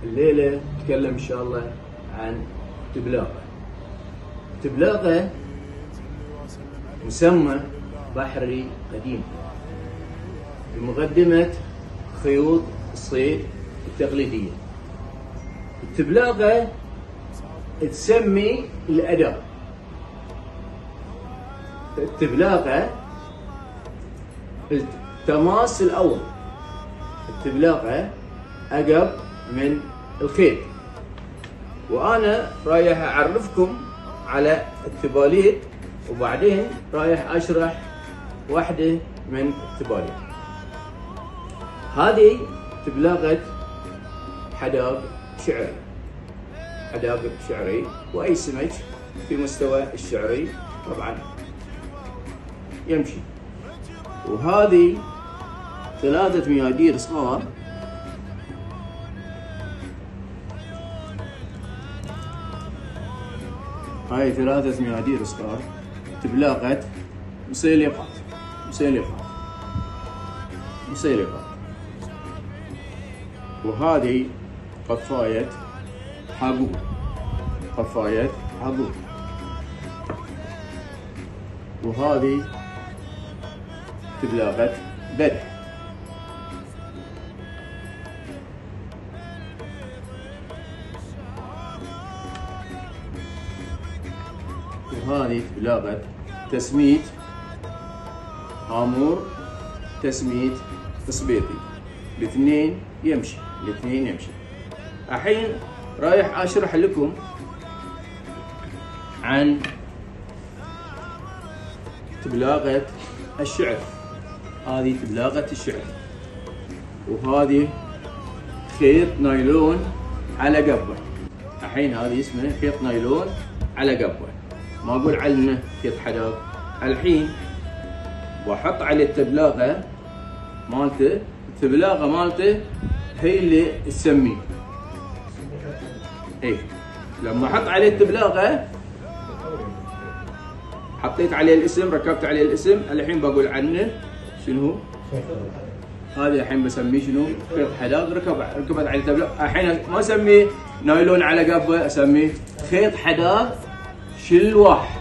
الليلة نتكلم إن شاء الله عن تبلاغة. تبلاغة مسمى بحري قديم بمقدمة خيوط الصيد التقليدية. التبلاغة تسمي الأداة. التبلاغة التماس الأول، التبلاغة أقرب من الخيط. وأنا رايح أعرفكم على التباليد وبعدين رايح أشرح واحدة من التباليد. هذه تبلاغة حداق شعري، حداق شعري، وأي سمك في مستوى الشعري طبعا يمشي. وهذه 3 ميادير صغار، هاي 3 ميادير صغار تبلاغة مسيلقات. وهذه قفاية حقوق، وهذه تبلاغة بدح. وهذه تبلاغة تسميت هامور، تسميت صبيطي. الاثنين يمشي. الحين رايح اشرح لكم عن تبلاغة الشعر. هذه تبلاغة الشعر، وهذه خيط نايلون على قبة. الحين هذه اسمها خيط نايلون على قبة، ما اقول عنه خيط حداق. الحين واحط على التبلاغة مالته، التبلاغة مالته هي اللي تسميه. اي لما احط عليه التبلاغة حطيت عليه الاسم، ركبت عليه الاسم، الحين بقول عنه شنو هذا. الحين بسميه شنو؟ خيط حداق ركبت عليه التبلاغة. الحين ما اسميه نايلون على قبة، اسميه خيط حداق شلواح.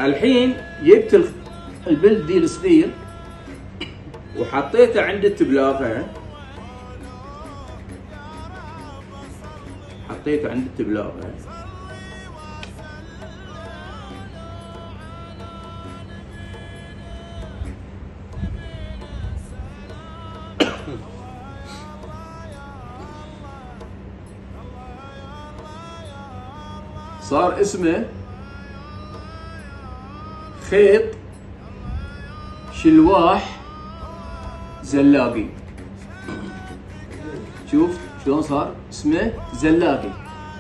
الحين جبت البلد دي الصغير وحطيته عند التبلاغة، صار اسمه خيط شلواح زلاقي. شوف شلون صار اسمه زلاقي.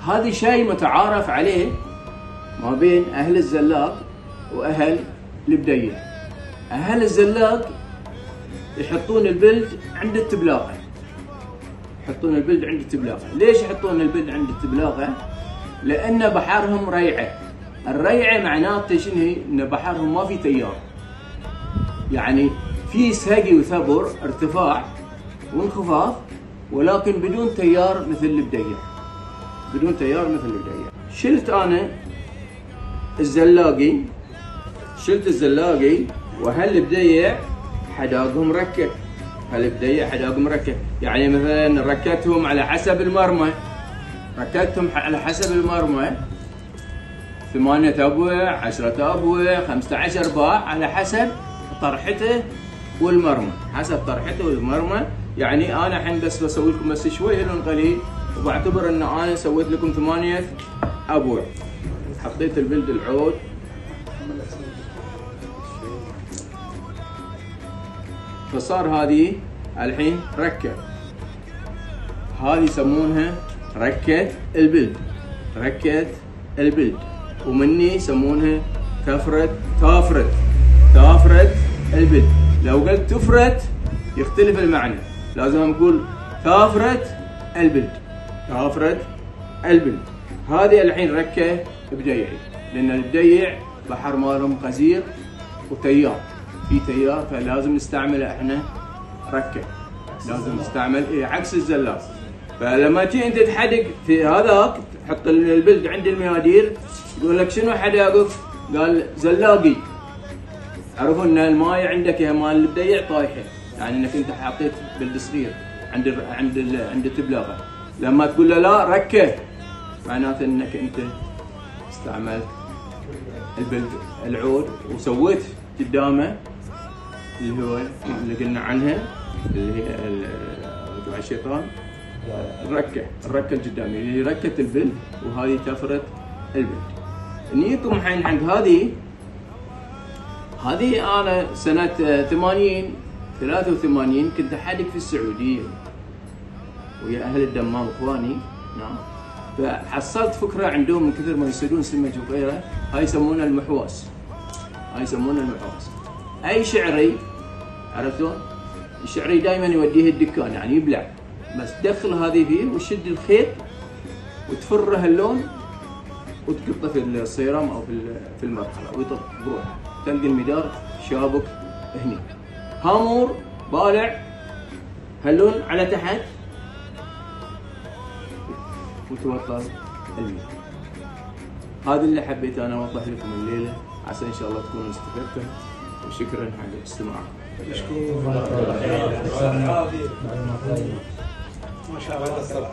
هذا شيء متعارف عليه ما بين اهل الزلاق واهل البدية. اهل الزلاق يحطون البلد عند التبلاغة، ليش يحطون البلد عند التبلاغة؟ لان بحرهم ريعة. الريعة معناته شنو هي؟ ان بحرهم ما في تيار، يعني في سقي وثبر، ارتفاع وانخفاض، ولكن بدون تيار مثل البدية. شلت انا الزلاقي وهالبدية حداقهم ركة. يعني مثلا ركتهم على حسب المرمى، 8 أبوع، 10 أبوع، 15 باع، على حسب طرحته والمرمى. يعني انا الحين بس بسوي لكم بس شوي لون قليل، وبعتبر ان انا سويت لكم 8 أبوع. حطيت البلد العود، فصار هذه الحين ركة. هذه يسمونها ركة البلد، ومني يسمونها تافرة البلد. لو قلت تفرت يختلف المعنى، لازم نقول تافرة البلد. هذه الحين ركة بديعي، لأن البديع بحر مالهم قزير وتيار، في تيار، فلازم نستعمل احنا ركة، لازم نستعمل عكس الزلاق. فلما تجي انت تحدق في هذاك تحط البلد عند الميادير، يقول لك شنو حداقك؟ قال زلاقي. عرفوا ان الماي عندك يا مال البديع طايحه، يعني انك انت حطيت بلد صغير عند التبلاغه. لما تقول له لا ركه، معناته انك انت استعملت البلد العود وسويت قدامه اللي هو اللي قلنا عنها اللي هي تبع الشيطان، الركه القداميه اللي ركت البلد، وهذه تفرت البلد. نيكم الحين عند هذه انا سنه 83 كنت احدق في السعوديه ويا اهل الدمام اخواني، نعم. فحصلت فكره عندهم من كثر ما يصيدون سمك وغيره، هاي يسمونها المحواس. اي شعري، عرفتوا؟ الشعري دائما يوديه الدكان، يعني يبلع، بس تدخل هذه فيه وتشد الخيط وتفره اللون وتقطه في الصيرام او في المرحله ويطق بروحه، تلقى المدار شابك هني هامور بالع هاللون على تحت وتوصل المياه. هذا اللي حبيت انا اوضح لكم الليله، عسى ان شاء الله تكونوا استفدتوا، وشكرا على استماعكم. مشكور. ما شاء الله.